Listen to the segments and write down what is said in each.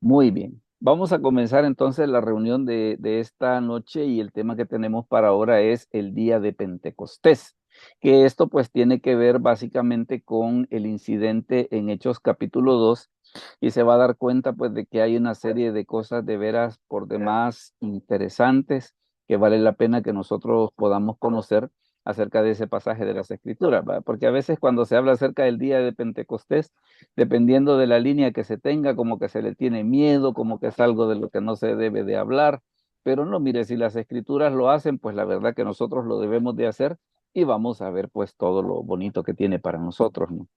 Muy bien. Vamos a comenzar entonces la reunión de esta noche y el tema que tenemos para ahora es el día de Pentecostés, que esto pues tiene que ver básicamente con el incidente en Hechos capítulo 2 y se va a dar cuenta pues de que hay una serie de cosas de veras por demás interesantes que vale la pena que nosotros podamos conocer acerca de ese pasaje de las Escrituras, ¿va? Porque a veces cuando se habla acerca del día de Pentecostés, dependiendo de la línea que se tenga, como que se le tiene miedo, como que es algo de lo que no se debe de hablar, pero no, mire, si las escrituras lo hacen, pues la verdad que nosotros lo debemos de hacer y vamos a ver pues todo lo bonito que tiene para nosotros, ¿no?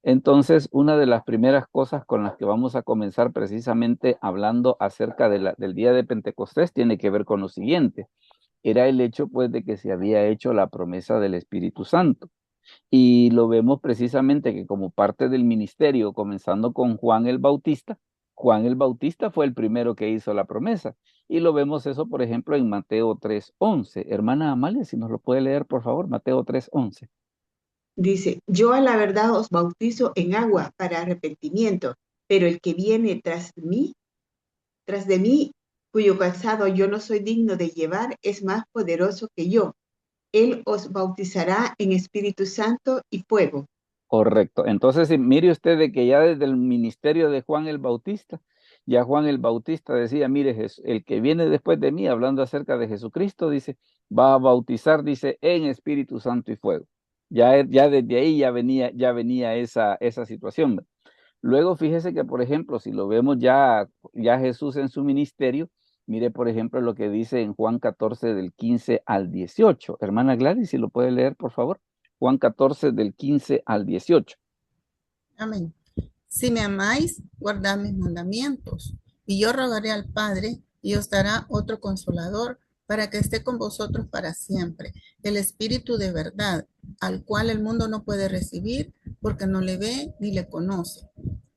Entonces, una de las primeras cosas con las que vamos a comenzar precisamente hablando acerca del día de Pentecostés tiene que ver con lo siguiente. Era el hecho pues de que se había hecho la promesa del Espíritu Santo. Y lo vemos precisamente que como parte del ministerio, comenzando con Juan el Bautista fue el primero que hizo la promesa. Y lo vemos eso, por ejemplo, en Mateo 3:11. Hermana Amalia, si nos lo puede leer, por favor, Mateo 3:11. Dice, yo a la verdad os bautizo en agua para arrepentimiento, pero el que viene tras de mí, cuyo calzado yo no soy digno de llevar, es más poderoso que yo. Él os bautizará en Espíritu Santo y fuego. Correcto. Entonces, mire usted de que ya desde el ministerio de Juan el Bautista, ya Juan el Bautista decía, mire, el que viene después de mí, hablando acerca de Jesucristo, dice, va a bautizar, dice, en Espíritu Santo y fuego. Ya desde ahí ya venía esa situación, ¿verdad? Luego, fíjese que, por ejemplo, si lo vemos ya Jesús en su ministerio, mire, por ejemplo, lo que dice en Juan 14 del 15 al 18. Hermana Gladys, si lo puede leer, por favor. Juan 14 del 15 al 18. Amén. Si me amáis, guardad mis mandamientos. Y yo rogaré al Padre y os dará otro consolador para que esté con vosotros para siempre. El Espíritu de verdad, al cual el mundo no puede recibir porque no le ve ni le conoce.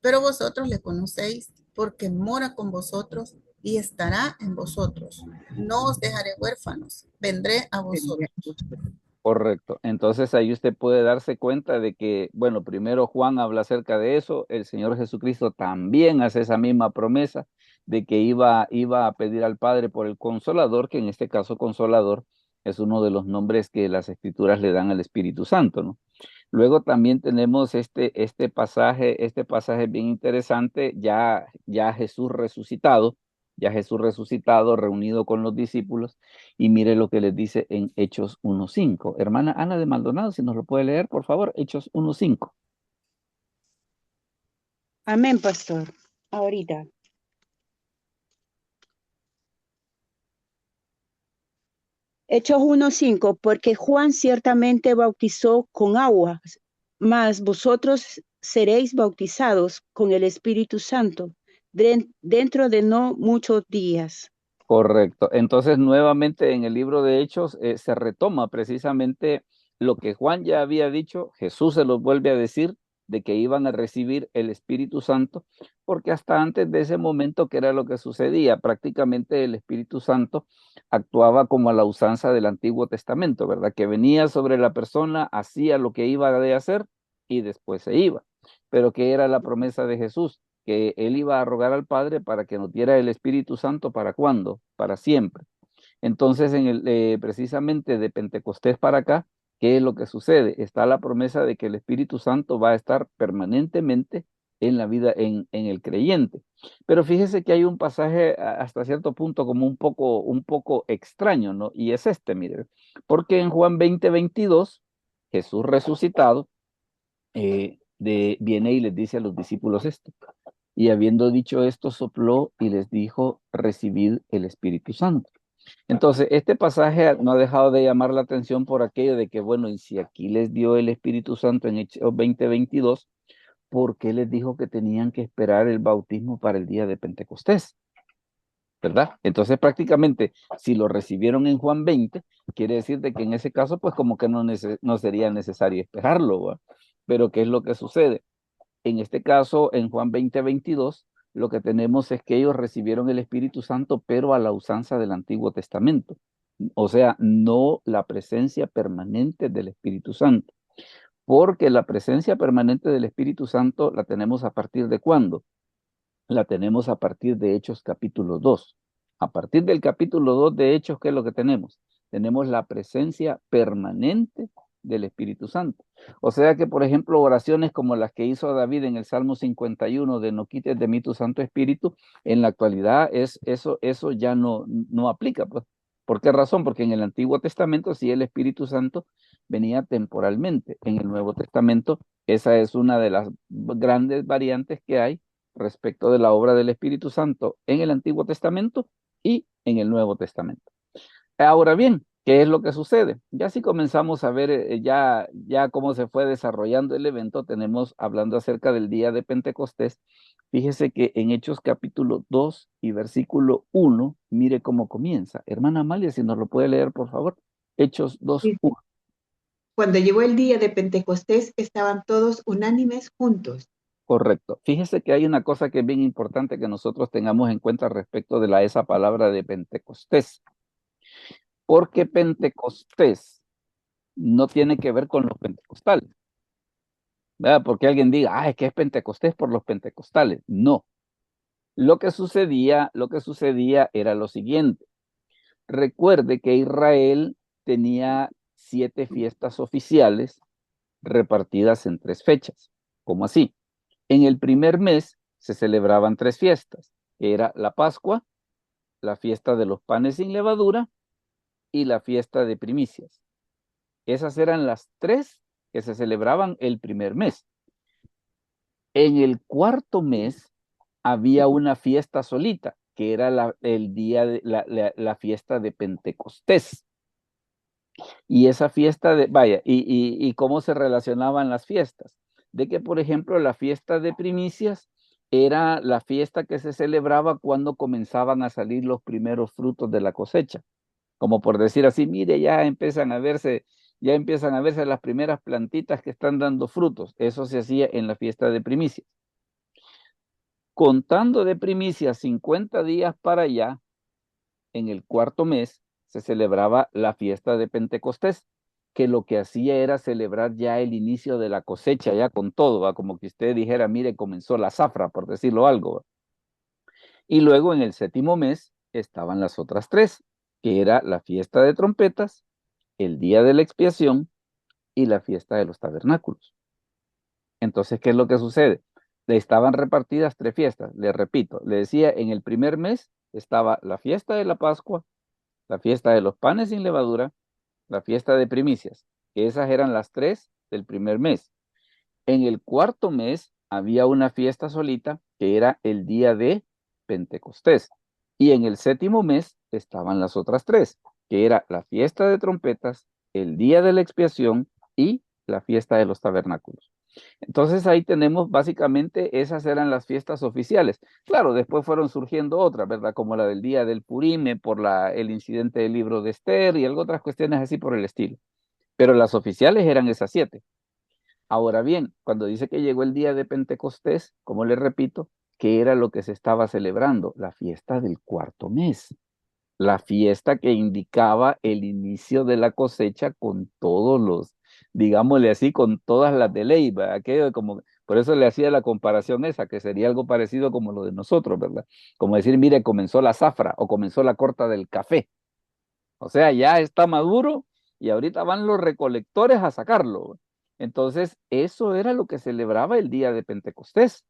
Pero vosotros le conocéis porque mora con vosotros y estará en vosotros. No os dejaré huérfanos, vendré a vosotros. Correcto. Entonces ahí usted puede darse cuenta de que, bueno, primero Juan habla acerca de eso, el Señor Jesucristo también hace esa misma promesa de que iba a pedir al Padre por el Consolador, que en este caso Consolador es uno de los nombres que las Escrituras le dan al Espíritu Santo, ¿no? Luego también tenemos este pasaje bien interesante, ya Jesús resucitado, reunido con los discípulos, y mire lo que les dice en Hechos 1:5. Hermana Ana de Maldonado, si nos lo puede leer, por favor, Hechos 1:5. Amén, pastor. Ahorita. Hechos 1:5, porque Juan ciertamente bautizó con agua, mas vosotros seréis bautizados con el Espíritu Santo dentro de no muchos días. Correcto. Entonces, nuevamente en el libro de Hechos se retoma precisamente lo que Juan ya había dicho, Jesús se los vuelve a decir de que iban a recibir el Espíritu Santo, porque hasta antes de ese momento, ¿qué era lo que sucedía? Prácticamente el Espíritu Santo actuaba como a la usanza del Antiguo Testamento, ¿verdad? Que venía sobre la persona, hacía lo que iba de hacer y después se iba. Pero ¿qué era la promesa de Jesús? Que él iba a rogar al Padre para que nos diera el Espíritu Santo. ¿Para cuándo? Para siempre. Entonces, precisamente de Pentecostés para acá, ¿qué es lo que sucede? Está la promesa de que el Espíritu Santo va a estar permanentemente en la vida, en el creyente. Pero fíjese que hay un pasaje hasta cierto punto como un poco extraño, ¿no? Y es este, mire, porque en Juan 20:22, Jesús resucitado, viene y les dice a los discípulos esto. Y habiendo dicho esto, sopló y les dijo, recibid el Espíritu Santo. Entonces, este pasaje no ha dejado de llamar la atención por aquello de que, bueno, y si aquí les dio el Espíritu Santo en Hechos 20:22, ¿por qué les dijo que tenían que esperar el bautismo para el día de Pentecostés? ¿Verdad? Entonces, prácticamente, si lo recibieron en Juan 20, quiere decir de que en ese caso, pues como que no sería necesario esperarlo, ¿va? Pero ¿qué es lo que sucede? En este caso, en Juan 20:22, lo que tenemos es que ellos recibieron el Espíritu Santo, pero a la usanza del Antiguo Testamento. O sea, no la presencia permanente del Espíritu Santo. Porque la presencia permanente del Espíritu Santo la tenemos a partir de ¿cuándo? la tenemos a partir de Hechos capítulo 2. A partir del capítulo 2 de Hechos, ¿qué es lo que tenemos? Tenemos la presencia permanente del Espíritu Santo. O sea que, por ejemplo, oraciones como las que hizo David en el Salmo 51 de no quites de mí tu Santo Espíritu, en la actualidad eso ya no aplica, pues. ¿Por qué razón? Porque en el Antiguo Testamento sí el Espíritu Santo venía temporalmente. En el Nuevo Testamento esa es una de las grandes variantes que hay respecto de la obra del Espíritu Santo en el Antiguo Testamento y en el Nuevo Testamento. Ahora bien, ¿qué es lo que sucede? Ya si comenzamos a ver ya cómo se fue desarrollando el evento, tenemos hablando acerca del día de Pentecostés. Fíjese que en Hechos capítulo 2 y versículo 1, mire cómo comienza. Hermana Amalia, si nos lo puede leer, por favor. Hechos 2, Dice, 1. cuando llegó el día de Pentecostés, estaban todos unánimes juntos. Correcto. Fíjese que hay una cosa que es bien importante que nosotros tengamos en cuenta respecto de esa palabra de Pentecostés. Porque Pentecostés no tiene que ver con los pentecostales, ¿verdad? Porque alguien diga, es que es Pentecostés por los pentecostales. No. Lo que sucedía era lo siguiente. Recuerde que Israel tenía 7 fiestas oficiales repartidas en 3 fechas. ¿Cómo así? En el primer mes se celebraban 3 fiestas, que era la Pascua, la fiesta de los panes sin levadura y la fiesta de primicias. Esas eran las 3 que se celebraban el primer mes. En el cuarto mes había una fiesta solita, que era el día de la fiesta de Pentecostés. Y esa fiesta y cómo se relacionaban las fiestas. De que, por ejemplo, la fiesta de primicias era la fiesta que se celebraba cuando comenzaban a salir los primeros frutos de la cosecha. Como por decir así, mire, ya empiezan a verse las primeras plantitas que están dando frutos. Eso se hacía en la fiesta de primicias. Contando de primicias 50 días para allá, en el cuarto mes, se celebraba la fiesta de Pentecostés, que lo que hacía era celebrar ya el inicio de la cosecha, ya con todo, ¿va? Como que usted dijera, mire, comenzó la zafra, por decirlo algo, ¿va? Y luego en el séptimo mes estaban las otras 3, que era la fiesta de trompetas, el día de la expiación y la fiesta de los tabernáculos. Entonces, ¿qué es lo que sucede? Le estaban repartidas 3 fiestas, le repito, le decía, en el primer mes estaba la fiesta de la Pascua, la fiesta de los panes sin levadura, la fiesta de primicias, que esas eran las 3 del primer mes. En el cuarto mes había una fiesta solita, que era el día de Pentecostés. Y en el séptimo mes estaban las otras 3, que era la fiesta de trompetas, el día de la expiación y la fiesta de los tabernáculos. Entonces ahí tenemos básicamente esas eran las fiestas oficiales. Claro, después fueron surgiendo otras, ¿verdad? Como la del día del Purime por el incidente del libro de Esther y algo otras cuestiones así por el estilo. Pero las oficiales eran esas 7. Ahora bien, cuando dice que llegó el día de Pentecostés, como le repito, ¿qué era lo que se estaba celebrando? La fiesta del cuarto mes, la fiesta que indicaba el inicio de la cosecha con todos digámosle así, con todas las de ley, ¿verdad? Aquello como, por eso le hacía la comparación esa, que sería algo parecido como lo de nosotros, ¿verdad? Como decir, mire, comenzó la zafra o comenzó la corta del café. O sea, ya está maduro y ahorita van los recolectores a sacarlo. Entonces, eso era lo que celebraba el día de Pentecostés.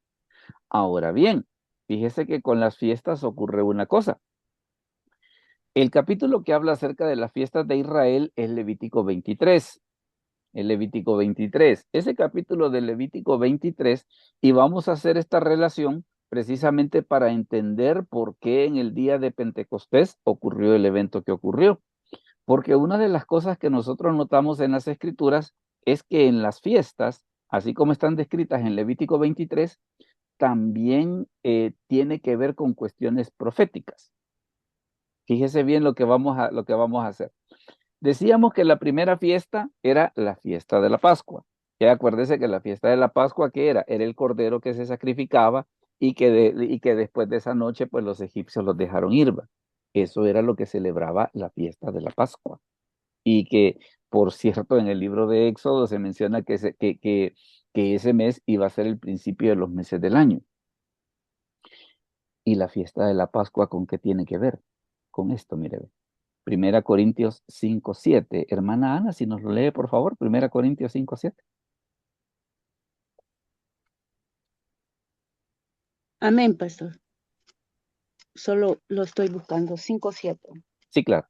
Ahora bien, fíjese que con las fiestas ocurre una cosa. El capítulo que habla acerca de las fiestas de Israel es Levítico 23. El Levítico 23. Ese capítulo de Levítico 23, y vamos a hacer esta relación precisamente para entender por qué en el día de Pentecostés ocurrió el evento que ocurrió. Porque una de las cosas que nosotros notamos en las Escrituras es que en las fiestas, así como están descritas en Levítico 23, también tiene que ver con cuestiones proféticas. Fíjese bien lo que vamos a hacer. Decíamos que la primera fiesta era la fiesta de la Pascua. Ya acuérdese que la fiesta de la Pascua, ¿qué era? Era el cordero que se sacrificaba y que después de esa noche, pues los egipcios los dejaron ir. Eso era lo que celebraba la fiesta de la Pascua. Y que, por cierto, en el libro de Éxodo se menciona que ese mes iba a ser el principio de los meses del año. ¿Y la fiesta de la Pascua con qué tiene que ver? Con esto, mire. Primera Corintios 5:7. Hermana Ana, si nos lo lee, por favor. Primera Corintios 5:7. Amén, pastor. Solo lo estoy buscando. 5:7. Sí, claro.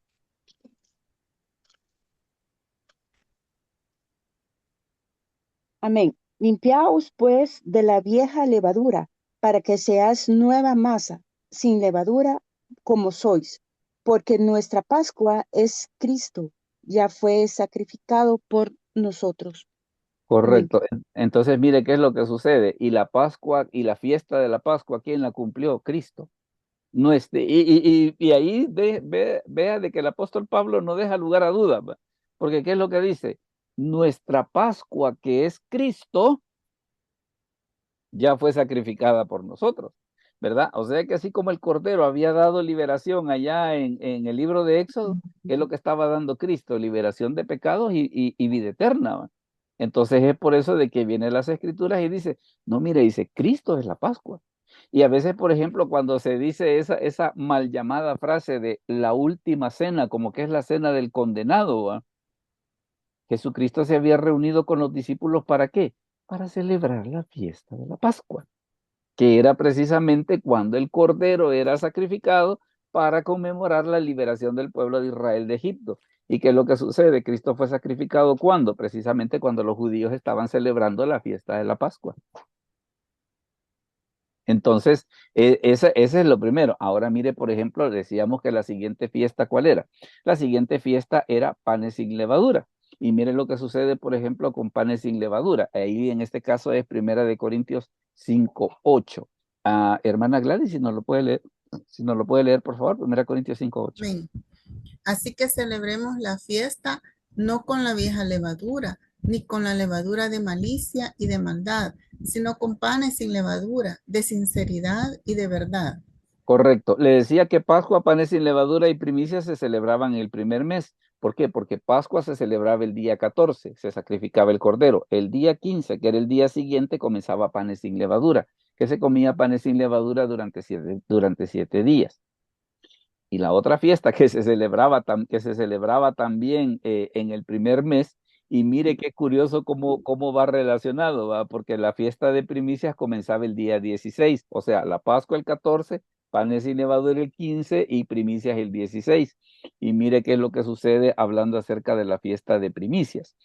Amén. Limpiaos pues de la vieja levadura, para que seáis nueva masa, sin levadura, como sois, porque nuestra Pascua es Cristo, ya fue sacrificado por nosotros. Amén. Correcto. Entonces, mire qué es lo que sucede. Y la Pascua y la fiesta de la Pascua, ¿quién la cumplió? Cristo. No y ahí vea de que el apóstol Pablo no deja lugar a dudas, ¿va? Porque ¿qué es lo que dice? Nuestra Pascua, que es Cristo, ya fue sacrificada por nosotros, ¿verdad? O sea que así como el Cordero había dado liberación allá en el libro de Éxodo, ¿qué es lo que estaba dando Cristo? Liberación de pecados y vida eterna, ¿va? Entonces es por eso de que vienen las Escrituras y dice, no, mire, dice, Cristo es la Pascua. Y a veces, por ejemplo, cuando se dice esa mal llamada frase de la última cena, como que es la cena del condenado, ¿va? Jesucristo se había reunido con los discípulos, ¿para qué? Para celebrar la fiesta de la Pascua, que era precisamente cuando el Cordero era sacrificado para conmemorar la liberación del pueblo de Israel de Egipto. ¿Y qué es lo que sucede? Cristo fue sacrificado ¿cuándo? Precisamente cuando los judíos estaban celebrando la fiesta de la Pascua. Entonces, ese es lo primero. Ahora mire, por ejemplo, decíamos que la siguiente fiesta, ¿cuál era? La siguiente fiesta era panes sin levadura. Y mire lo que sucede, por ejemplo, con panes sin levadura. Ahí en este caso es Primera de Corintios 5:8. Hermana Gladys, si nos lo puede leer, por favor, Primera Corintios 5:8. Amén. Así que celebremos la fiesta no con la vieja levadura, ni con la levadura de malicia y de maldad, sino con panes sin levadura, de sinceridad y de verdad. Correcto. Le decía que Pascua, panes sin levadura y primicias se celebraban el primer mes. ¿Por qué? Porque Pascua se celebraba el día 14, se sacrificaba el cordero. El día 15, que era el día siguiente, comenzaba panes sin levadura, que se comía panes sin levadura durante 7 días. Y la otra fiesta que se celebraba también en el primer mes, y mire qué curioso cómo va relacionado, ¿va? Porque la fiesta de primicias comenzaba el día 16, o sea, la Pascua el 14, panes sin levadura el 15 y primicias el 16. Y mire qué es lo que sucede hablando acerca de la fiesta de primicias.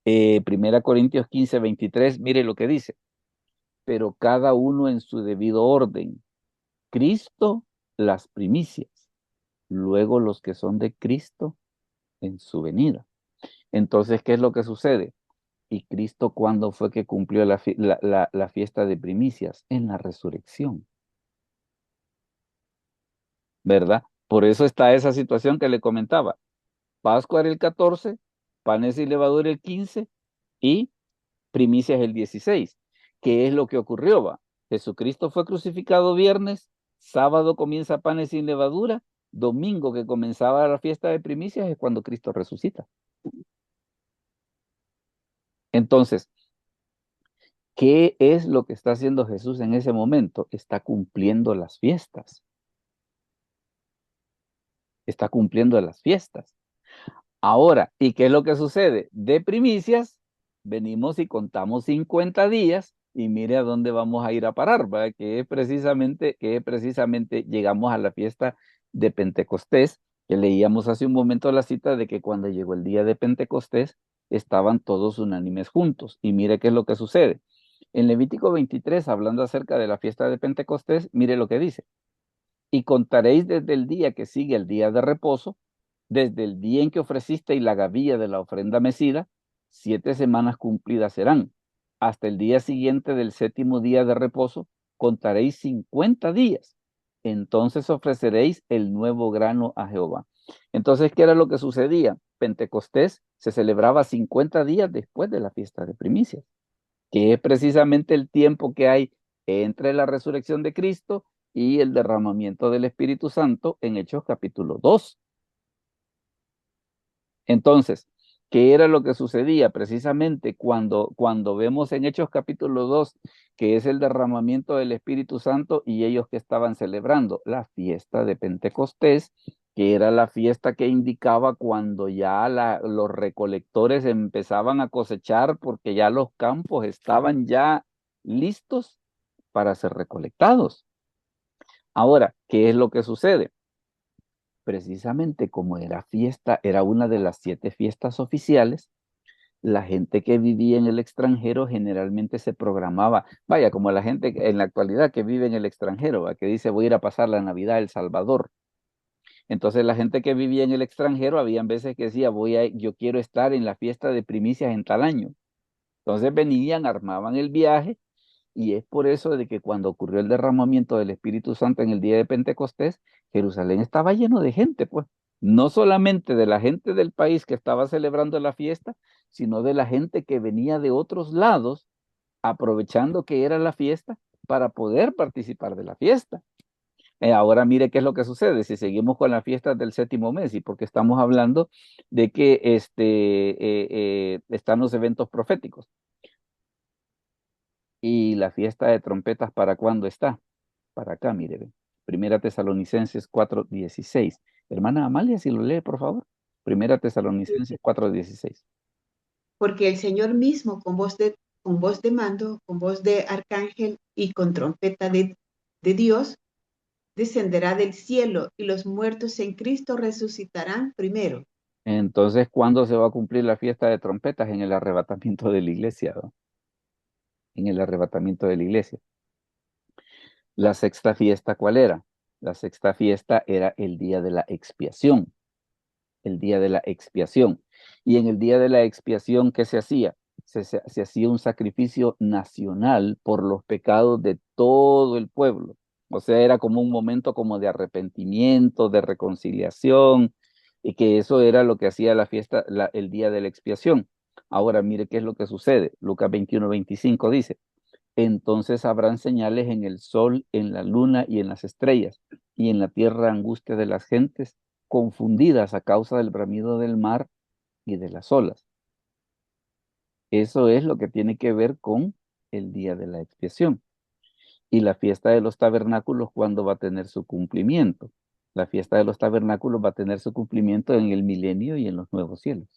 Primera Corintios 15:23, mire lo que dice, pero cada uno en su debido orden. Cristo las primicias, luego los que son de Cristo en su venida. Entonces, ¿qué es lo que sucede? ¿Y Cristo cuándo fue que cumplió la fiesta de primicias? En la resurrección, ¿verdad? Por eso está esa situación que le comentaba. Pascua era el 14, panes y levadura el 15 y primicias el 16. ¿Qué es lo que ocurrió, va? Jesucristo fue crucificado viernes, sábado comienza panes sin levadura, domingo que comenzaba la fiesta de primicias es cuando Cristo resucita. Entonces, ¿qué es lo que está haciendo Jesús en ese momento? Está cumpliendo las fiestas. Está cumpliendo las fiestas. Ahora, ¿y qué es lo que sucede? De primicias, venimos y contamos 50 días y mire a dónde vamos a ir a parar, ¿verdad? Que precisamente llegamos a la fiesta de Pentecostés, que leíamos hace un momento la cita de que cuando llegó el día de Pentecostés, estaban todos unánimes juntos. Y mire qué es lo que sucede. En Levítico 23, hablando acerca de la fiesta de Pentecostés, mire lo que dice. Y contaréis desde el día que sigue el día de reposo, desde el día en que ofrecisteis la gavilla de la ofrenda mecida, 7 semanas cumplidas serán. Hasta el día siguiente del séptimo día de reposo, contaréis 50 días. Entonces ofreceréis el nuevo grano a Jehová. Entonces, ¿qué era lo que sucedía? Pentecostés se celebraba 50 días después de la fiesta de primicias, que es precisamente el tiempo que hay entre la resurrección de Cristo y el derramamiento del Espíritu Santo en Hechos capítulo 2. Entonces, ¿Qué era lo que sucedía? Precisamente cuando vemos en Hechos capítulo 2, que es el derramamiento del Espíritu Santo, y ellos que estaban celebrando la fiesta de Pentecostés, que era la fiesta que indicaba cuando ya los recolectores empezaban a cosechar, porque ya los campos estaban ya listos para ser recolectados. Ahora, ¿qué es lo que sucede? Precisamente como era fiesta, era una de las 7 fiestas oficiales, la gente que vivía en el extranjero generalmente se programaba, vaya, como la gente en la actualidad que vive en el extranjero, ¿va? Que dice voy a ir a pasar la Navidad a El Salvador. Entonces la gente que vivía en el extranjero, habían veces que decía, yo quiero estar en la fiesta de primicias en tal año. Entonces venían, armaban el viaje, y es por eso de que cuando ocurrió el derramamiento del Espíritu Santo en el día de Pentecostés, Jerusalén estaba lleno de gente, pues. No solamente de la gente del país que estaba celebrando la fiesta, sino de la gente que venía de otros lados, aprovechando que era la fiesta para poder participar de la fiesta. Ahora mire qué es lo que sucede si seguimos con las fiestas del séptimo mes, y porque estamos hablando de que están los eventos proféticos. Y la fiesta de trompetas, ¿para cuándo está? Para acá, mire, ve. Primera Tesalonicenses 4:16. Hermana Amalia, si lo lee, por favor. Primera Tesalonicenses 4:16. Porque el Señor mismo con voz de mando, con voz de arcángel y con trompeta de Dios, descenderá del cielo y los muertos en Cristo resucitarán primero. Entonces, ¿cuándo se va a cumplir la fiesta de trompetas? En el arrebatamiento de la iglesia, ¿no? En el arrebatamiento de la iglesia. La sexta fiesta, ¿cuál era? La sexta fiesta era el día de la expiación. El día de la expiación. Y en el día de la expiación, ¿qué se hacía? Se hacía un sacrificio nacional por los pecados de todo el pueblo. O sea, era como un momento como de arrepentimiento, de reconciliación, y que eso era lo que hacía la fiesta, el día de la expiación. Ahora mire qué es lo que sucede. Lucas 21:25 dice, entonces habrán señales en el sol, en la luna y en las estrellas, y en la tierra angustia de las gentes, confundidas a causa del bramido del mar y de las olas. Eso es lo que tiene que ver con el día de la expiación. Y la fiesta de los tabernáculos, ¿cuándo va a tener su cumplimiento? La fiesta de los tabernáculos va a tener su cumplimiento en el milenio y en los nuevos cielos.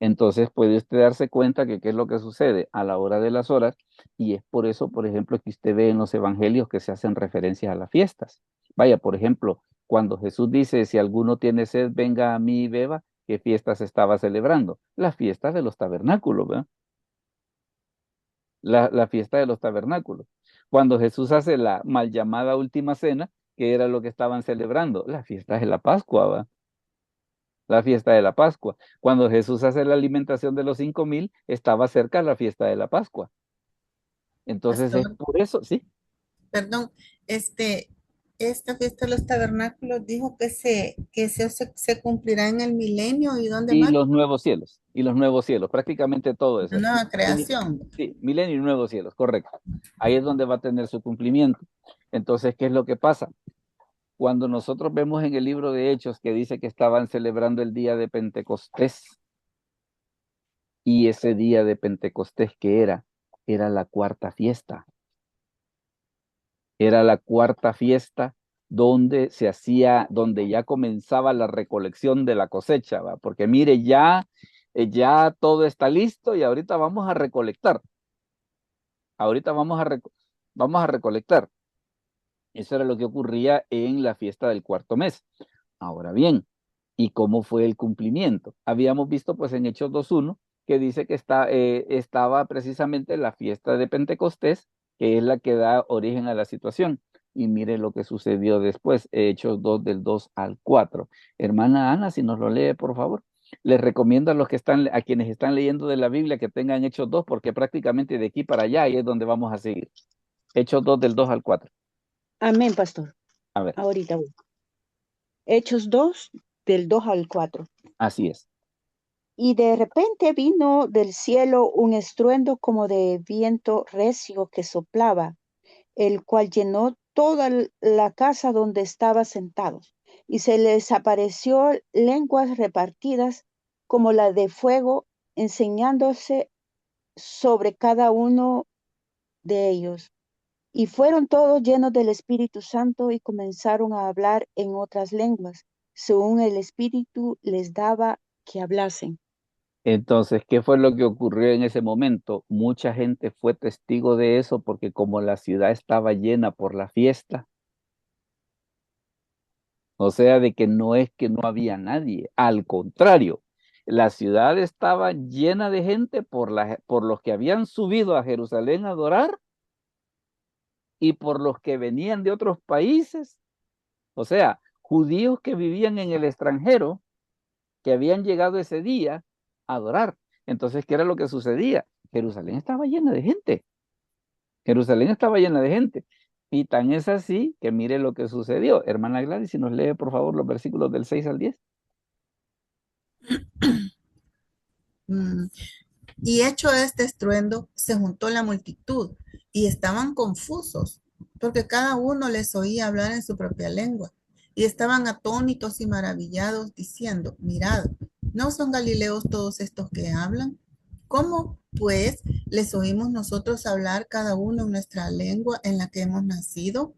Entonces puede usted darse cuenta que qué es lo que sucede a la hora de las horas, y es por eso, por ejemplo, que usted ve en los evangelios que se hacen referencias a las fiestas. Vaya, por ejemplo, cuando Jesús dice, si alguno tiene sed, venga a mí y beba, ¿qué fiestas estaba celebrando? La fiesta de los tabernáculos, ¿verdad? La fiesta de los tabernáculos. Cuando Jesús hace la mal llamada última cena, ¿qué era lo que estaban celebrando? La fiesta de la Pascua, ¿verdad? La fiesta de la Pascua. Cuando Jesús hace la alimentación de los 5,000, estaba cerca la fiesta de la Pascua. Entonces es Pastor, por eso, sí. perdón, esta fiesta de los tabernáculos dijo que se cumplirá en el milenio. ¿Y dónde Y más? los nuevos cielos, y los nuevos cielos, prácticamente todo La eso. nueva Sí, creación. sí, milenio y nuevos cielos, correcto. Ahí es donde va a tener su cumplimiento. Entonces, ¿qué es lo que pasa? Cuando nosotros vemos en el libro de Hechos que dice que estaban celebrando el día de Pentecostés, y ese día de Pentecostés, ¿qué era? Era la cuarta fiesta. Era la cuarta fiesta donde se hacía, donde ya comenzaba la recolección de la cosecha, ¿va? Porque mire, ya todo está listo y ahorita vamos a recolectar. Ahorita vamos a recolectar. Eso era lo que ocurría en la fiesta del cuarto mes. Ahora bien, ¿y cómo fue el cumplimiento? Habíamos visto pues en Hechos 2:1 que dice que estaba precisamente la fiesta de Pentecostés, que es la que da origen a la situación. Y mire lo que sucedió después, Hechos 2 del 2 al 4. Hermana Ana, si nos lo lee, por favor. Les recomiendo a quienes están leyendo de la Biblia que tengan Hechos 2, porque prácticamente de aquí para allá ahí es donde vamos a seguir. Hechos 2 del 2 al 4. Amén, pastor. A ver, Ahorita voy. Hechos 2, del 2 al 4. así es. Y de repente vino del cielo un estruendo como de viento recio que soplaba, el cual llenó toda la casa donde estaba sentados. Y se les apareció lenguas repartidas como la de fuego, enseñándose sobre cada uno de ellos. Y fueron todos llenos del Espíritu Santo y comenzaron a hablar en otras lenguas, según el Espíritu les daba que hablasen. Entonces, ¿qué fue lo que ocurrió en ese momento? Mucha gente fue testigo de eso porque como la ciudad estaba llena por la fiesta, o sea, de que no es que no había nadie, al contrario, la ciudad estaba llena de gente por los que habían subido a Jerusalén a adorar y por los que venían de otros países, o sea, judíos que vivían en el extranjero, que habían llegado ese día a adorar. Entonces, ¿qué era lo que sucedía? Jerusalén estaba llena de gente. Jerusalén estaba llena de gente. Y tan es así que mire lo que sucedió. Hermana Gladys, si nos lee por favor los versículos del 6 al 10. Mm, Y hecho este estruendo, se juntó la multitud y estaban confusos, porque cada uno les oía hablar en su propia lengua. Y estaban atónitos y maravillados, diciendo, mirad, ¿no son galileos todos estos que hablan? ¿Cómo, pues, les oímos nosotros hablar cada uno en nuestra lengua en la que hemos nacido?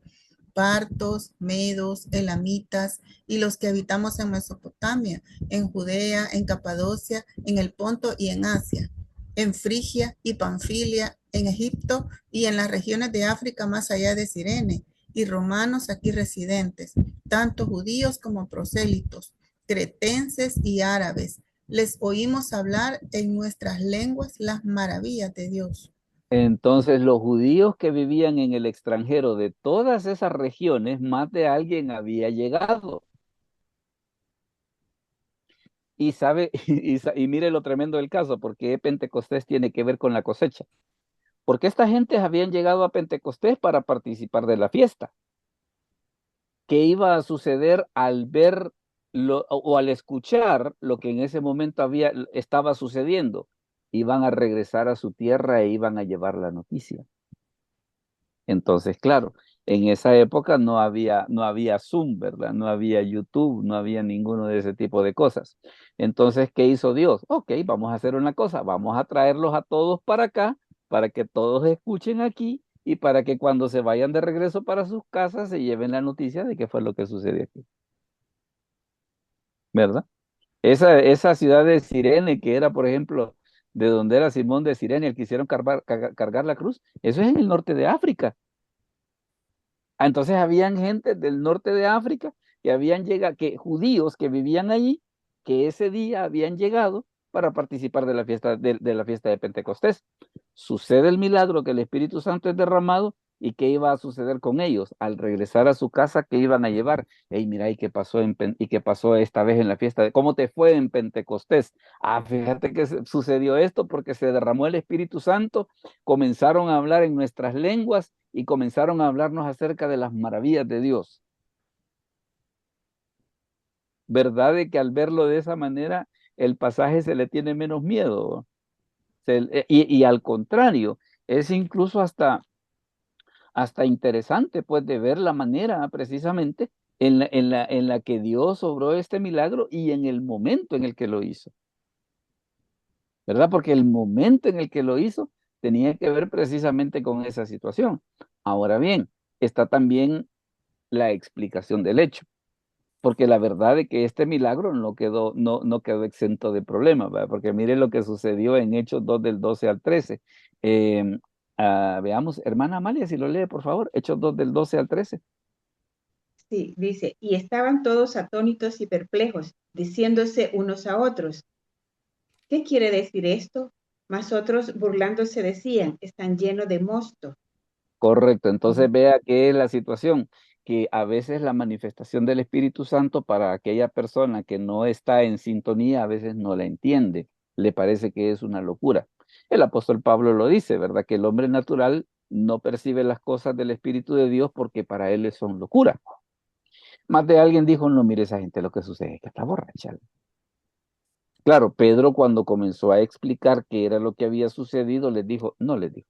Partos, medos, elamitas y los que habitamos en Mesopotamia, en Judea, en Capadocia, en el Ponto y en Asia, en Frigia y Panfilia, en Egipto y en las regiones de África más allá de Cirene, y romanos aquí residentes, tanto judíos como prosélitos, cretenses y árabes. Les oímos hablar en nuestras lenguas las maravillas de Dios. Entonces los judíos que vivían en el extranjero de todas esas regiones, más de alguien había llegado. Y sabe, y mire lo tremendo del caso, porque Pentecostés tiene que ver con la cosecha. Porque esta gente habían llegado a Pentecostés para participar de la fiesta. ¿Qué iba a suceder al ver o al escuchar lo que en ese momento estaba sucediendo? Iban a regresar a su tierra e iban a llevar la noticia. Entonces, claro, en esa época no había Zoom, ¿verdad? No había YouTube, no había ninguno de ese tipo de cosas. Entonces, ¿qué hizo Dios? Ok, vamos a hacer una cosa, vamos a traerlos a todos para acá, para que todos escuchen aquí y para que cuando se vayan de regreso para sus casas se lleven la noticia de qué fue lo que sucedió aquí, ¿verdad? Esa ciudad de Cirene, que era, por ejemplo, de donde era Simón de Cirene, el que hicieron cargar la cruz, eso es en el norte de África. Entonces habían gente del norte de África que habían llegado, judíos que vivían allí, que ese día habían llegado para participar de la fiesta de la fiesta de Pentecostés. Sucede el milagro que el Espíritu Santo es derramado y qué iba a suceder con ellos al regresar a su casa, qué iban a llevar. Hey, mira, ¿y qué pasó y qué pasó esta vez en la fiesta? ¿Cómo te fue en Pentecostés? Ah, fíjate que sucedió esto porque se derramó el Espíritu Santo, comenzaron a hablar en nuestras lenguas y comenzaron a hablarnos acerca de las maravillas de Dios. ¿Verdad de que al verlo de esa manera el pasaje se le tiene menos miedo? Y al contrario, es incluso hasta interesante pues de ver la manera precisamente en la que Dios obró este milagro y en el momento en el que lo hizo, ¿verdad? Porque el momento en el que lo hizo tenía que ver precisamente con esa situación. Ahora bien, está también la explicación del hecho, porque la verdad es que este milagro no quedó exento de problemas, ¿verdad? Porque mire lo que sucedió en Hechos 2 del 12 al 13. Eh, veamos, hermana Amalia, si lo lee, por favor, Hechos 2 del 12 al 13. Sí, dice, y estaban todos atónitos y perplejos, diciéndose unos a otros, ¿qué quiere decir esto? Mas otros burlándose decían, están llenos de mosto. Correcto, entonces vea qué es la situación, que a veces la manifestación del Espíritu Santo para aquella persona que no está en sintonía, a veces no la entiende, le parece que es una locura. El apóstol Pablo lo dice, ¿verdad? Que el hombre natural no percibe las cosas del Espíritu de Dios porque para él son locura. Más de alguien dijo, no, mire esa gente, lo que sucede es que está borracha. Claro, Pedro cuando comenzó a explicar qué era lo que había sucedido, les dijo, no les dijo.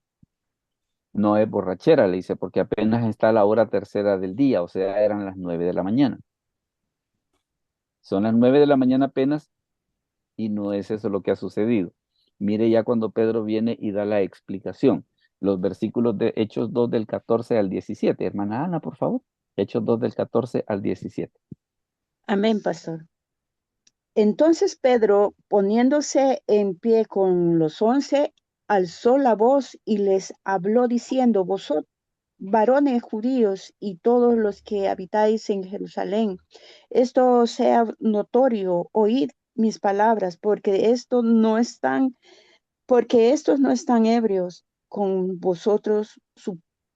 No es borrachera, le dice, porque apenas está la hora tercera del día, o sea, eran las 9 de la mañana. Son las 9 de la mañana apenas y no es eso lo que ha sucedido. Mire ya cuando Pedro viene y da la explicación. Los versículos de Hechos 2 del 14 al 17. Hermana Ana, por favor. Hechos 2 del 14 al 17. Amén, pastor. Entonces Pedro, poniéndose en pie con los 11, alzó la voz y les habló diciendo: vosotros, varones judíos y todos los que habitáis en Jerusalén, esto sea notorio, oíd mis palabras, porque estos no están ebrios, con vosotros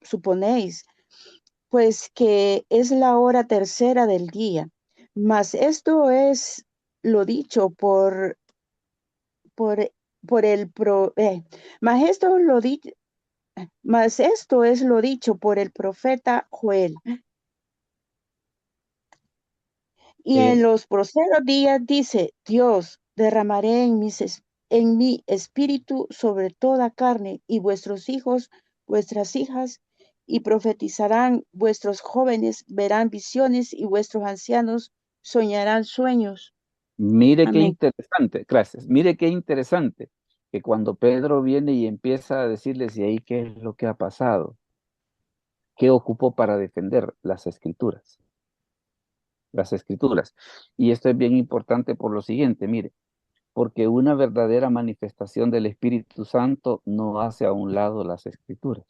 suponéis, pues que es la hora tercera del día. Mas esto es lo dicho por, por el pro, mas esto lo di- mas esto es lo dicho por el profeta Joel. Y en Eh, los proceros días dice: Dios, derramaré en mi espíritu sobre toda carne, y vuestros hijos, vuestras hijas, y profetizarán, vuestros jóvenes verán visiones, y vuestros ancianos soñarán sueños. Mire qué Amén. interesante, gracias. Mire qué interesante que cuando Pedro viene y empieza a decirles, y ahí qué es lo que ha pasado, qué ocupó para defender las escrituras, las escrituras. Y esto es bien importante por lo siguiente, mire, porque una verdadera manifestación del Espíritu Santo no hace a un lado las escrituras.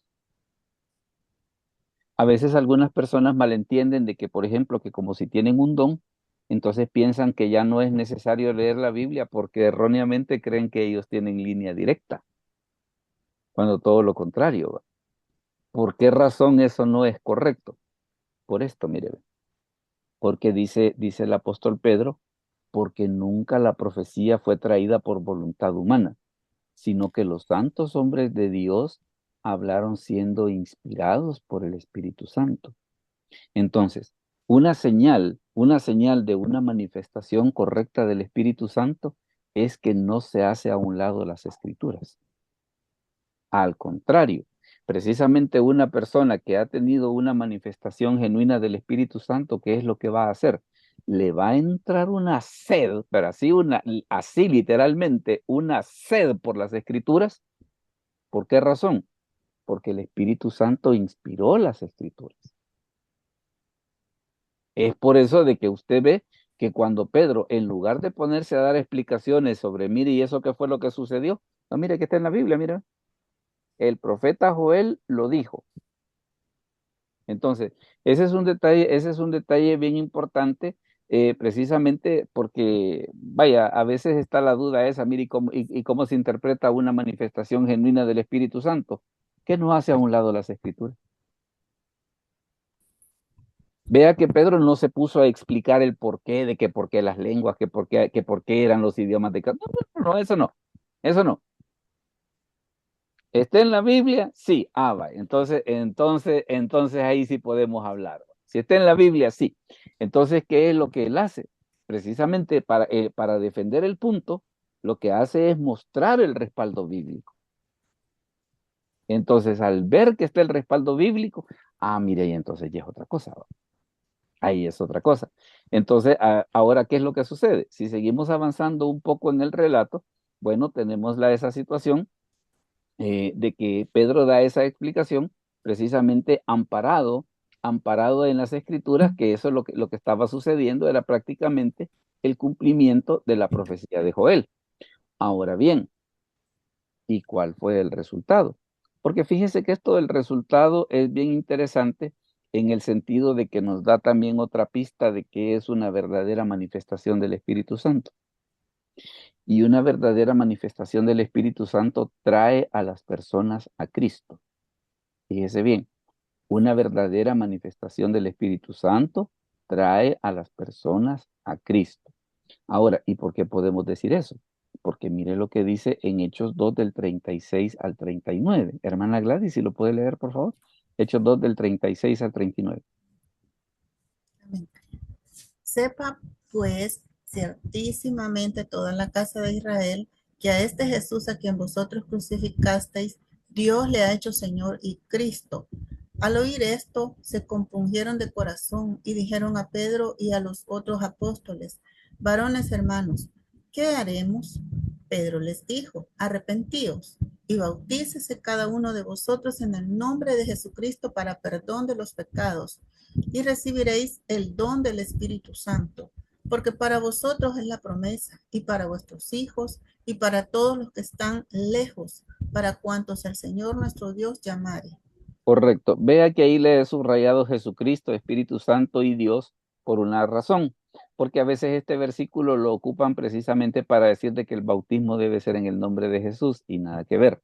A veces algunas personas malentienden de que, por ejemplo, que como si tienen un don, entonces piensan que ya no es necesario leer la Biblia porque erróneamente creen que ellos tienen línea directa, cuando todo lo contrario, ¿va? ¿Por qué razón eso no es correcto? Por esto, mire, ve, porque dice el apóstol Pedro, porque nunca la profecía fue traída por voluntad humana, sino que los santos hombres de Dios hablaron siendo inspirados por el Espíritu Santo. Entonces, una señal de una manifestación correcta del Espíritu Santo es que no se hace a un lado las escrituras. Al contrario, precisamente una persona que ha tenido una manifestación genuina del Espíritu Santo, ¿qué es lo que va a hacer? Le va a entrar una sed, pero así literalmente, una sed por las escrituras. ¿Por qué razón? Porque el Espíritu Santo inspiró las escrituras. Es por eso de que usted ve que cuando Pedro, en lugar de ponerse a dar explicaciones sobre, mire, y eso qué fue lo que sucedió, no, mire que está en la Biblia, mire, el profeta Joel lo dijo. Entonces, ese es un detalle bien importante, precisamente porque, vaya, a veces está la duda esa, mire, y cómo se interpreta una manifestación genuina del Espíritu Santo, que no hace a un lado las Escrituras. Vea que Pedro no se puso a explicar el porqué de que por qué las lenguas, que por qué eran los idiomas de cada. No, eso no. Eso no. ¿Está en la Biblia? Sí. Ah, va. Entonces ahí sí podemos hablar. Si está en la Biblia, sí. Entonces, ¿qué es lo que él hace? Precisamente para defender el punto, lo que hace es mostrar el respaldo bíblico. Entonces, al ver que está el respaldo bíblico, mire, y entonces ya es otra cosa, ¿va? Ahí es otra cosa. Entonces, ahora, ¿qué es lo que sucede? Si seguimos avanzando un poco en el relato, bueno, tenemos esa situación de que Pedro da esa explicación precisamente amparado en las escrituras, que eso es lo que estaba sucediendo, era prácticamente el cumplimiento de la profecía de Joel. Ahora bien, ¿y cuál fue el resultado? Porque fíjese que esto del resultado es bien interesante en el sentido de que nos da también otra pista de que es una verdadera manifestación del Espíritu Santo. Y una verdadera manifestación del Espíritu Santo trae a las personas a Cristo. Fíjese bien, una verdadera manifestación del Espíritu Santo trae a las personas a Cristo. Ahora, ¿y por qué podemos decir eso? Porque mire lo que dice en Hechos 2 del 36 al 39. Hermana Gladys, si lo puede leer, por favor. Hechos 2 del 36 al 39. Amén. Sepa pues ciertísimamente toda la casa de Israel que a este Jesús a quien vosotros crucificasteis, Dios le ha hecho Señor y Cristo. Al oír esto, se compungieron de corazón y dijeron a Pedro y a los otros apóstoles: Varones hermanos, ¿qué haremos? Pedro les dijo, arrepentíos y bautícese cada uno de vosotros en el nombre de Jesucristo para perdón de los pecados y recibiréis el don del Espíritu Santo, porque para vosotros es la promesa y para vuestros hijos y para todos los que están lejos, para cuantos el Señor nuestro Dios llamare. Correcto. Vea que ahí le he subrayado Jesucristo, Espíritu Santo y Dios por una razón, porque a veces este versículo lo ocupan precisamente para decir de que el bautismo debe ser en el nombre de Jesús y nada que ver.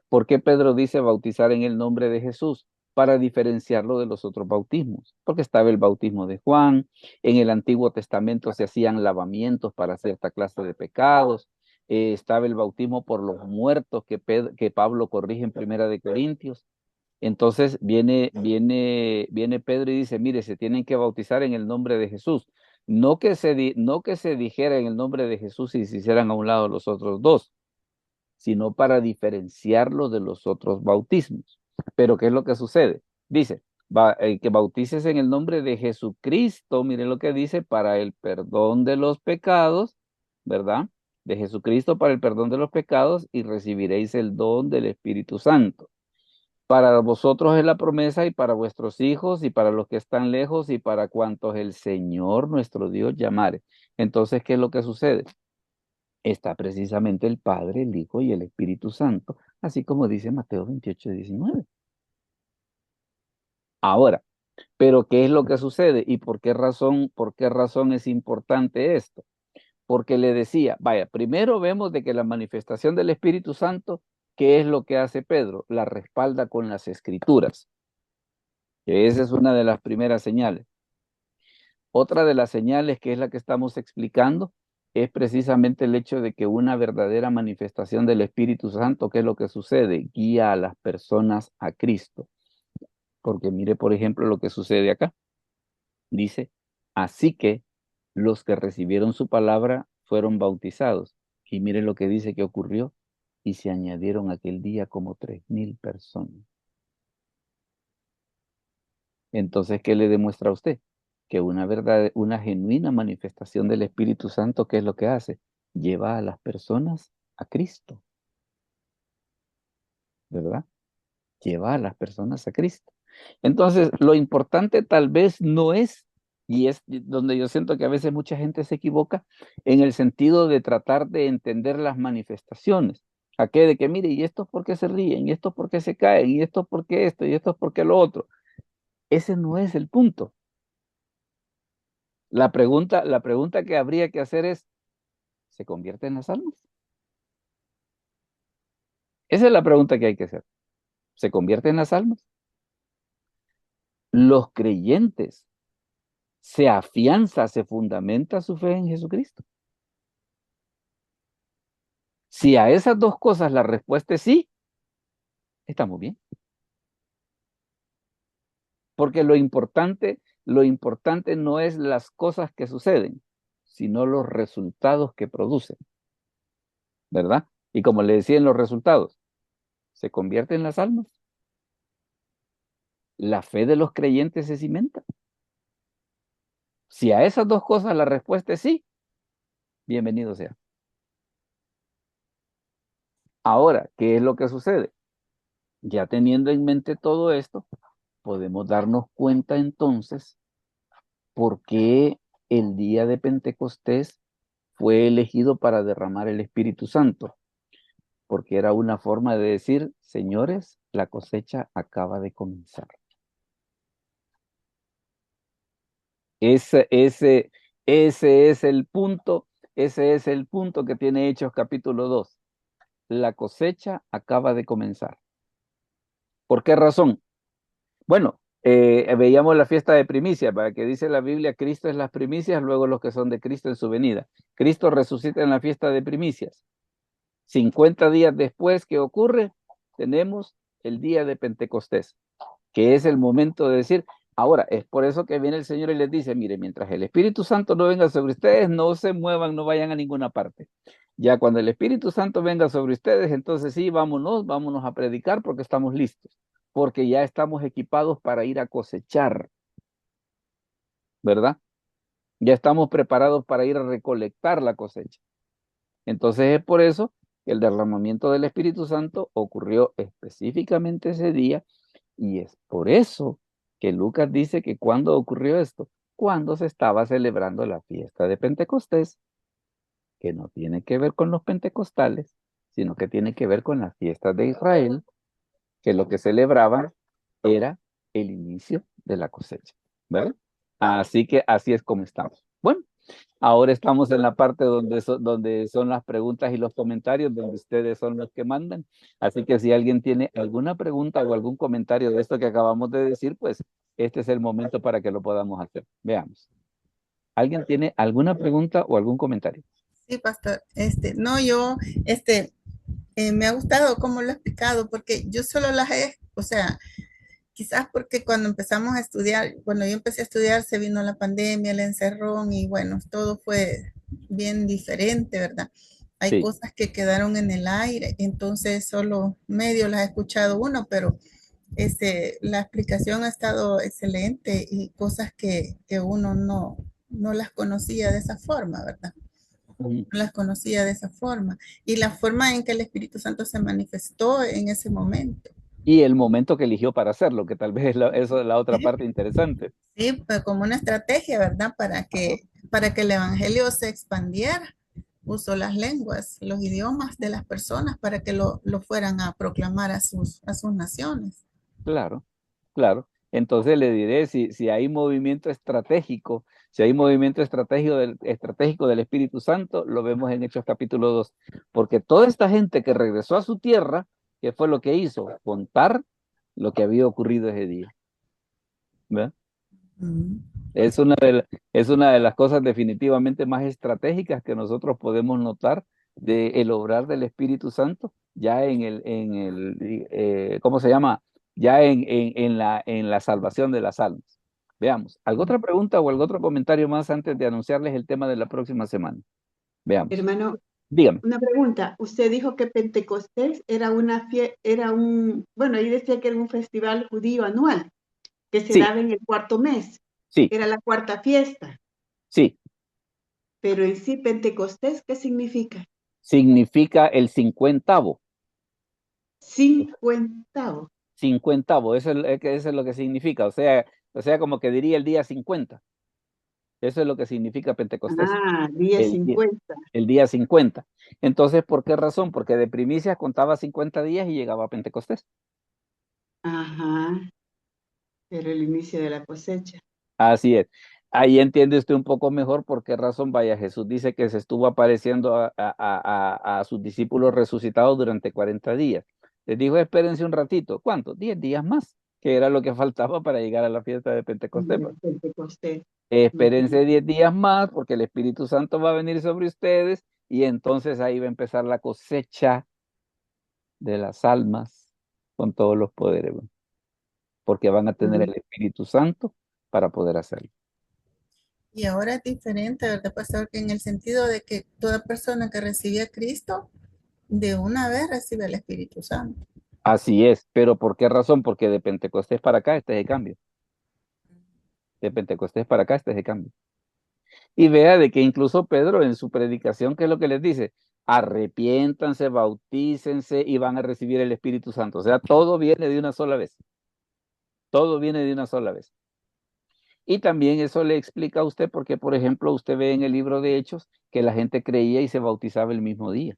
¿Por qué Pedro dice bautizar en el nombre de Jesús? Para diferenciarlo de los otros bautismos, porque estaba el bautismo de Juan, en el Antiguo Testamento se hacían lavamientos para cierta clase de pecados, estaba el bautismo por los muertos que Pablo corrige en Primera de Corintios. Entonces viene Pedro y dice, mire, se tienen que bautizar en el nombre de Jesús. No que se dijera en el nombre de Jesús y se hicieran a un lado los otros dos, sino para diferenciarlo de los otros bautismos. Pero ¿qué es lo que sucede? Dice, que bautices en el nombre de Jesucristo, mire lo que dice, para el perdón de los pecados, ¿verdad? De Jesucristo para el perdón de los pecados y recibiréis el don del Espíritu Santo. Para vosotros es la promesa y para vuestros hijos y para los que están lejos y para cuantos el Señor nuestro Dios llamare. Entonces, ¿qué es lo que sucede? Está precisamente el Padre, el Hijo y el Espíritu Santo, así como dice Mateo 28:19. Ahora, pero ¿qué es lo que sucede y por qué razón es importante esto? Porque le decía, vaya, primero vemos de que la manifestación del Espíritu Santo, ¿qué es lo que hace Pedro? La respalda con las Escrituras, que esa es una de las primeras señales. Otra de las señales, que es la que estamos explicando, es precisamente el hecho de que una verdadera manifestación del Espíritu Santo, ¿qué es lo que sucede? Guía a las personas a Cristo. Porque mire, por ejemplo, lo que sucede acá. Dice, así que los que recibieron su palabra fueron bautizados. Y mire lo que dice que ocurrió. Y se añadieron aquel día como 3,000 personas. Entonces, ¿qué le demuestra a usted? Que una verdad, una genuina manifestación del Espíritu Santo, ¿qué es lo que hace? Lleva a las personas a Cristo, ¿verdad? Lleva a las personas a Cristo. Entonces, lo importante tal vez no es, y es donde yo siento que a veces mucha gente se equivoca, en el sentido de tratar de entender las manifestaciones. ¿A qué? De que, mire, ¿y estos por qué se ríen? ¿Y estos por qué se caen? ¿Y estos por qué esto? ¿Y estos por qué lo otro? Ese no es el punto. La pregunta que habría que hacer es, ¿se convierte en las almas? Esa es la pregunta que hay que hacer. ¿Se convierte en las almas? Los creyentes se afianza, se fundamenta su fe en Jesucristo. Si a esas dos cosas la respuesta es sí, estamos bien. Porque lo importante no es las cosas que suceden, sino los resultados que producen, ¿verdad? Y como le decía en los resultados, ¿se convierte en las almas? La fe de los creyentes se cimenta. Si a esas dos cosas la respuesta es sí, bienvenido sea. Ahora, ¿qué es lo que sucede? Ya teniendo en mente todo esto, podemos darnos cuenta entonces por qué el día de Pentecostés fue elegido para derramar el Espíritu Santo, porque era una forma de decir, señores, la cosecha acaba de comenzar. Ese, ese, ese es el punto, ese es el punto que tiene Hechos capítulo 2. La cosecha acaba de comenzar. ¿Por qué razón? Bueno, veíamos la fiesta de primicias, para que dice la Biblia, Cristo es las primicias, luego los que son de Cristo en su venida. Cristo resucita en la fiesta de primicias. 50 días después, ¿qué ocurre? Tenemos el día de Pentecostés, que es el momento de decir, ahora, es por eso que viene el Señor y les dice, mire, mientras el Espíritu Santo no venga sobre ustedes, no se muevan, no vayan a ninguna parte. Ya cuando el Espíritu Santo venga sobre ustedes, entonces sí, vámonos a predicar porque estamos listos, porque ya estamos equipados para ir a cosechar, ¿verdad? Ya estamos preparados para ir a recolectar la cosecha. Entonces es por eso que el derramamiento del Espíritu Santo ocurrió específicamente ese día y es por eso que Lucas dice que cuando ocurrió esto, cuando se estaba celebrando la fiesta de Pentecostés, que no tiene que ver con los pentecostales, sino que tiene que ver con las fiestas de Israel, que lo que celebraban era el inicio de la cosecha, ¿verdad? Así que así es como estamos. Bueno, ahora estamos en la parte donde son las preguntas y los comentarios, donde ustedes son los que mandan. Así que si alguien tiene alguna pregunta o algún comentario de esto que acabamos de decir, pues este es el momento para que lo podamos hacer. Veamos. ¿Alguien tiene alguna pregunta o algún comentario? Sí, pastor. No, me ha gustado cómo lo he explicado, porque yo solo o sea, quizás porque cuando empezamos a estudiar, cuando yo empecé a estudiar, se vino la pandemia, el encerrón y bueno, todo fue bien diferente, ¿verdad? Hay Sí. cosas que quedaron en el aire, entonces solo medio las ha escuchado uno, pero la explicación ha estado excelente y cosas que uno no las conocía de esa forma, ¿verdad? Ujú. No las conocía de esa forma. Y la forma en que el Espíritu Santo se manifestó en ese momento. Y el momento que eligió para hacerlo, que tal vez eso es la otra parte interesante. Sí, pues como una estrategia, ¿verdad? Claro. Para que el Evangelio se expandiera. Usó las lenguas, los idiomas de las personas para que lo fueran a proclamar a sus naciones. Claro, claro. Entonces le diré, si hay movimiento estratégico, si hay movimiento estratégico del Espíritu Santo, lo vemos en Hechos capítulo 2, porque toda esta gente que regresó a su tierra, ¿qué fue lo que hizo? Contar lo que había ocurrido ese día. ¿Verdad? Mm. Es una de las cosas definitivamente más estratégicas que nosotros podemos notar del obrar del Espíritu Santo, ya ¿cómo se llama? Ya en la salvación de las almas. Veamos, ¿alguna otra pregunta o algún otro comentario más antes de anunciarles el tema de la próxima semana? Veamos. Hermano, Dígame. una pregunta. Usted dijo que Pentecostés era bueno, ahí decía que era un festival judío anual que se Sí, daba en el cuarto mes. sí, Era la cuarta fiesta. sí. Pero en sí, Pentecostés, ¿qué significa? Significa el cincuentavo. Cincuentavo. Cincuentavo, eso es lo que significa. O sea, como que diría el día 50. Eso es lo que significa Pentecostés, Ah, día el día, 50. el día 50. Entonces, ¿por qué razón? Porque de primicias contaba 50 días y llegaba a Pentecostés. Ajá, pero el inicio de la cosecha. Así es. Ahí entiende usted un poco mejor por qué razón, vaya, Jesús dice que se estuvo apareciendo a sus discípulos resucitados durante 40 días. Les dijo, espérense un ratito. ¿Cuánto? 10 días más, que era lo que faltaba para llegar a la fiesta de Pentecostés. Pues. Pentecostés. Espérense Ujú. 10 días más porque el Espíritu Santo va a venir sobre ustedes y entonces ahí va a empezar la cosecha de las almas con todos los poderes, ¿no? Porque van a tener Mm. el Espíritu Santo para poder hacerlo. Y ahora es diferente, ¿verdad, pastor? Que en el sentido de que toda persona que recibe a Cristo, de una vez recibe el Espíritu Santo. Así es, pero ¿por qué razón? Porque de Pentecostés para acá este es el cambio. De Pentecostés para acá este es el cambio. Y vea de que incluso Pedro en su predicación, ¿qué es lo que les dice? Arrepiéntanse, bautícense y van a recibir el Espíritu Santo. O sea, todo viene de una sola vez. Todo viene de una sola vez. Y también eso le explica a usted porque, por ejemplo, usted ve en el libro de Hechos que la gente creía y se bautizaba el mismo día.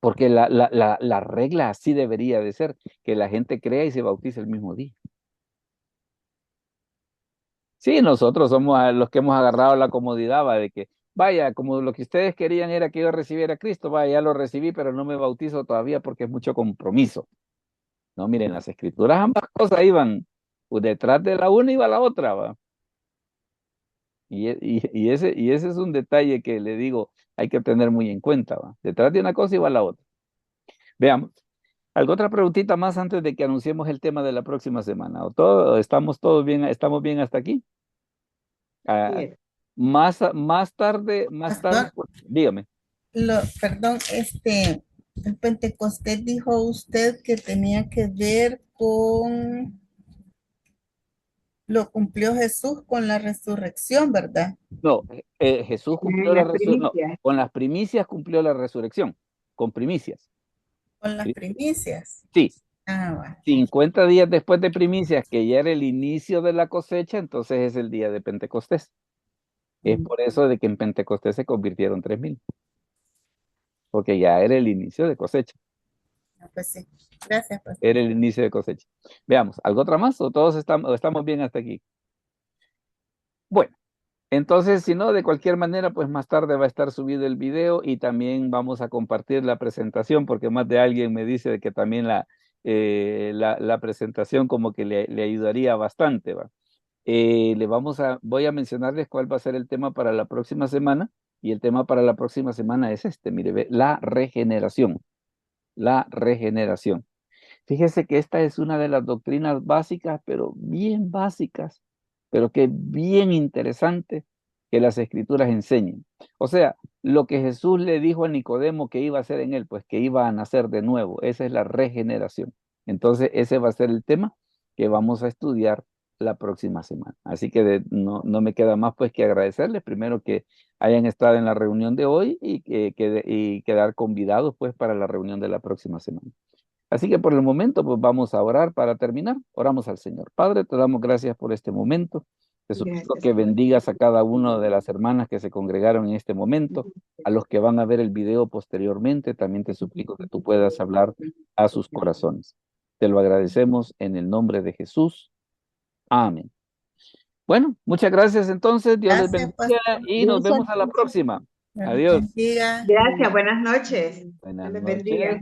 Porque la regla así debería de ser, que la gente crea y se bautice el mismo día. Sí, nosotros somos los que hemos agarrado la comodidad, va, de que, vaya, como lo que ustedes querían era que yo recibiera a Cristo, vaya, ya lo recibí, pero no me bautizo todavía porque es mucho compromiso. No, miren, las escrituras ambas cosas iban, pues, detrás de la una iba la otra, va. Y ese es un detalle que le digo, hay que tener muy en cuenta, ¿va? Detrás de una cosa y va la otra. Veamos. ¿Alguna otra preguntita más antes de que anunciemos el tema de la próxima semana? ¿Estamos todos bien, estamos bien hasta aquí? Ah, Bien. más tarde, Pastor, dígame. perdón, el Pentecostés dijo usted que tenía que ver con Lo cumplió Jesús con la resurrección, ¿verdad? No, Jesús cumplió la Las resurrección. No, primicias. con las primicias cumplió la resurrección. Con primicias. Con las primicias. Sí. Ah, bueno. 50 días después de primicias, que ya era el inicio de la cosecha, entonces es el día de Pentecostés. Es por eso de que en Pentecostés se convirtieron 3,000. Porque ya era el inicio de cosecha. Pues sí. Gracias, pastor. Era el inicio de cosecha. Veamos, ¿algo otra más o todos estamos bien hasta aquí? Bueno, entonces, si no, de cualquier manera, pues más tarde va a estar subido el video y también vamos a compartir la presentación, porque más de alguien me dice de que también la presentación como que le ayudaría bastante, ¿va? Voy a mencionarles cuál va a ser el tema para la próxima semana, y el tema para la próxima semana es este, mire, ve, la regeneración. La regeneración. Fíjese que esta es una de las doctrinas básicas, pero bien básicas, pero que bien interesante que las escrituras enseñen. O sea, lo que Jesús le dijo a Nicodemo que iba a hacer en él, pues que iba a nacer de nuevo. Esa es la regeneración. Entonces, ese va a ser el tema que vamos a estudiar la próxima semana. Así que no me queda más pues que agradecerles primero que hayan estado en la reunión de hoy y quedar convidados pues para la reunión de la próxima semana. Así que por el momento, pues vamos a orar para terminar. Oramos al Señor. Padre, te damos gracias por este momento. Te suplico Gracias. que bendigas a cada una de las hermanas que se congregaron en este momento, a los que van a ver el video posteriormente. También te suplico que tú puedas hablar a sus corazones. Te lo agradecemos en el nombre de Jesús. Amén. Bueno, muchas gracias entonces. Dios les Gracias, bendiga pastor. y nos Gracias. vemos a la próxima. Dios los Adiós. bendiga. Gracias, buenas noches. Buenas Dios les noches. bendiga.